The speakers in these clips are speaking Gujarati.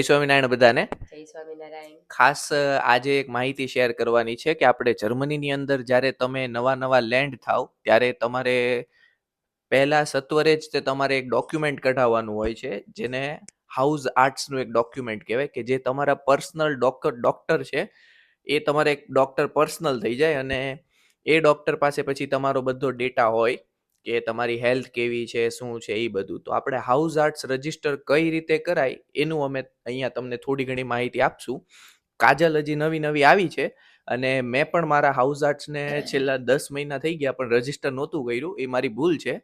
જય સ્વામિનારાયણ બધાને. જય સ્વામિનારાયણ. ખાસ આજે એક માહિતી શેર કરવાની છે કે આપણે જર્મનીની અંદર જ્યારે તમે નવા લેન્ડ થાવ ત્યારે તમારે પહેલા સત્વરે જ તે તમારે એક ડોક્યુમેન્ટ કઢાવવાનું હોય છે, જેને હાઉસ આર્ટ્સનું એક ડોક્યુમેન્ટ કહેવાય, કે જે તમારા પર્સનલ ડોક્ટર છે એ તમારે એક ડોક્ટર પર્સનલ થઈ જાય, અને એ ડોક્ટર પાસે પછી તમારો બધો ડેટા હોય કે તમારી હેલ્થ કેવી છે, શું છે, એ બધું. તો આપણે હાઉસ આર્ટ્સ રજિસ્ટર કઈ રીતે કરાય એનું અમે અહીંયા તમને થોડી ઘણી માહિતી આપશું. કાજલ હજી નવી આવી છે, અને મેં પણ મારા હાઉસ આર્ટ્સને છેલ્લા 10 મહિના થઈ ગયા પણ રજિસ્ટર નહોતું કર્યું, એ મારી ભૂલ છે.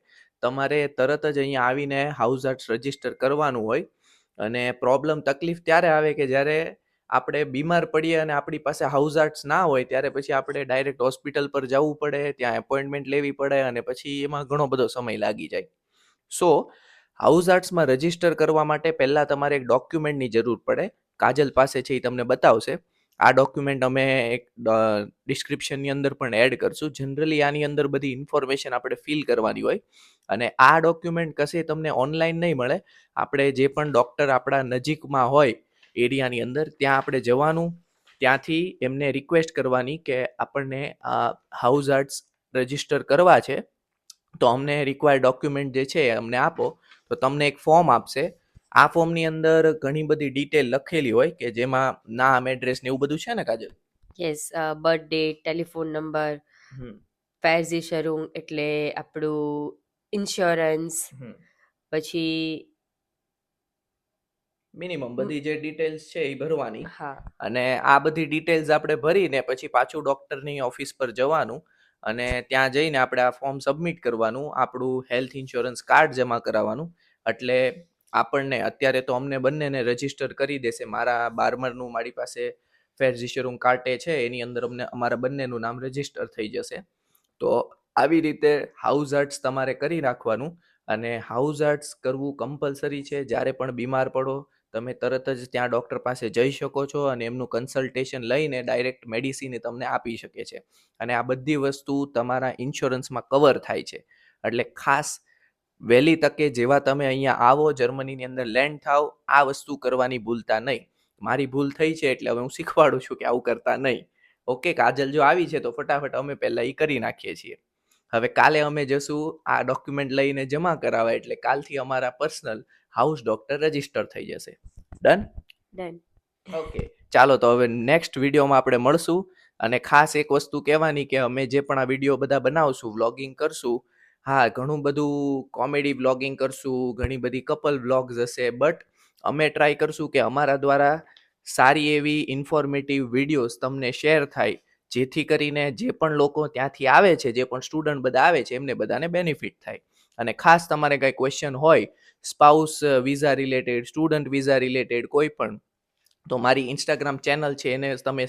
તમારે તરત જ અહીંયા આવીને હાઉસ આર્ટ્સ રજિસ્ટર કરવાનું હોય. અને પ્રોબ્લેમ તકલીફ ત્યારે આવે કે જ્યારે આપણે બીમાર પડીએ અને આપણી પાસે હાઉસ આર્ટ્સ ના હોય, ત્યારે પછી આપણે ડાયરેક્ટ હોસ્પિટલ પર જવું પડે, ત્યાં એપોઇન્ટમેન્ટ લેવી પડે, અને પછી એમાં ઘણો બધો સમય લાગી જાય. સો હાઉસ આર્ટ્સમાં રજિસ્ટર કરવા માટે પહેલાં તમારે એક ડોક્યુમેન્ટની જરૂર પડે. કાજલ પાસે છે, એ તમને બતાવશે. આ ડોક્યુમેન્ટ અમે એક ડિસ્ક્રિપ્શનની અંદર પણ એડ કરશું. જનરલી આની અંદર બધી ઇન્ફોર્મેશન આપણે ફિલ કરવાની હોય, અને આ ડોક્યુમેન્ટ કશે તમને ઓનલાઈન નહીં મળે. આપણે જે પણ ડૉક્ટર આપણા નજીકમાં હોય એરિયાની અંદર, ત્યાં આપણે જવાનું, ત્યાંથી એમને રિક્વેસ્ટ કરવાની કે આપણને આ હાઉસ આર્ટ્સ રજિસ્ટર કરવા છે, તો અમને રિક્વાયર્ડ ડોક્યુમેન્ટ જે છે અમને આપો. તો તમને એક ફોર્મ આપશે. આ ફોર્મની અંદર ઘણી બધી ડિટેલ લખેલી હોય, કે જેમાં નામ, એડ્રેસ ને એવું બધું છે ને Kajal? Yes, birth date, telephone number, ફેરઝી એટલે આપણું ઇન્સ્યોરન્સ, પછી મિનિમમ બધી જે ડિટેલ્સ છે એ ભરવાની. હા, અને આ બધી ડિટેલ્સ આપણે ભરીને પછી પાછું ડૉક્ટરની ઓફિસ પર જવાનું, અને ત્યાં જઈને આપણે આ ફોર્મ સબમિટ કરવાનું, આપણું હેલ્થ ઇન્સ્યોરન્સ કાર્ડ જમા કરાવવાનું. એટલે આપણને અત્યારે તો અમને બંનેને રજિસ્ટર કરી દેશે. મારા બારમરનું મારી પાસે ફેરઝી કાર્ટે છે, એની અંદર અમને અમારા બંનેનું નામ રજિસ્ટર થઈ જશે. તો આવી રીતે હાઉસ આર્ટ્સ તમારે કરી રાખવાનું. અને હાઉસ આર્ટ્સ કરવું કમ્પલસરી છે. જ્યારે પણ બીમાર પડો તમે તરત જ ત્યાં ડૉક્ટર પાસે જઈ શકો છો, અને એમનું કન્સલ્ટેશન લઈને ડાયરેક્ટ મેડિસિન તમને આપી શકે છે. અને આ બધી વસ્તુ તમારા ઇન્સ્યોરન્સમાં કવર થાય છે. એટલે ખાસ વહેલી તકે જેવા તમે અહીંયા આવો, જર્મનીની અંદર લેન્ડ થાવ, આ વસ્તુ કરવાની ભૂલતા નહીં. મારી ભૂલ થઈ છે એટલે હવે હું શીખવાડું છું કે આવું કરતા નહીં. ઓકે, કાજલ જો આવી છે તો ફટાફટ અમે પહેલાં એ કરી નાખીએ છીએ. હવે કાલે અમે જશું આ ડોક્યુમેન્ટ લઈને જમા કરાવવા, એટલે કાલથી અમારા પર્સનલ હાઉસ ડોક્ટર રજિસ્ટર થઈ જશે. ડન? ડન. ઓકે, ચાલો તો હવે નેક્સ્ટ વિડીયોમાં આપણે મળશું. અને ખાસ એક વસ્તુ કહેવાની કે અમે જે પણ આ વિડીયો બધા બનાવશું, વ્લોગિંગ કરશું, હા ઘણું બધું કોમેડી વ્લોગિંગ કરશું, ઘણી બધી કપલ વ્લોગ્સ હશે, બટ અમે ટ્રાય કરશું કે અમારા દ્વારા સારી એવી ઇન્ફોર્મેટિવ વિડીયોઝ તમને શેર થાય, જેથી કરીને જે પણ લોકો ત્યાંથી આવે છે, જે પણ સ્ટુડન્ટ બધા આવે છે, એમને બધાને બેનિફિટ થાય. અને ખાસ તમારે કંઈ ક્વેશ્ચન હોય spouse visa related, student visa related, કોઈ પણ, તો મારી ઇન્સ્ટાગ્રામ ચેનલ છે એને તમે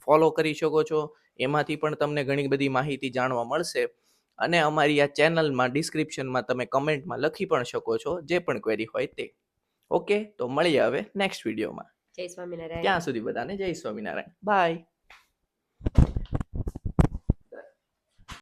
ફોલો કરી શકો છો. એમાંથી પણ તમને ઘણી બધી માહિતી જાણવા મળશે. અને અમારી આ ચેનલમાં ડિસ્ક્રિપ્શનમાં તમે કમેન્ટમાં લખી પણ શકો છો જે પણ ક્વેરી હોય તે. ઓકે, તો મળીએ હવે નેક્સ્ટ વિડીયોમાં. જય સ્વામિનારાયણ. ત્યાં સુધી બધાને જય સ્વામિનારાયણ. બાય.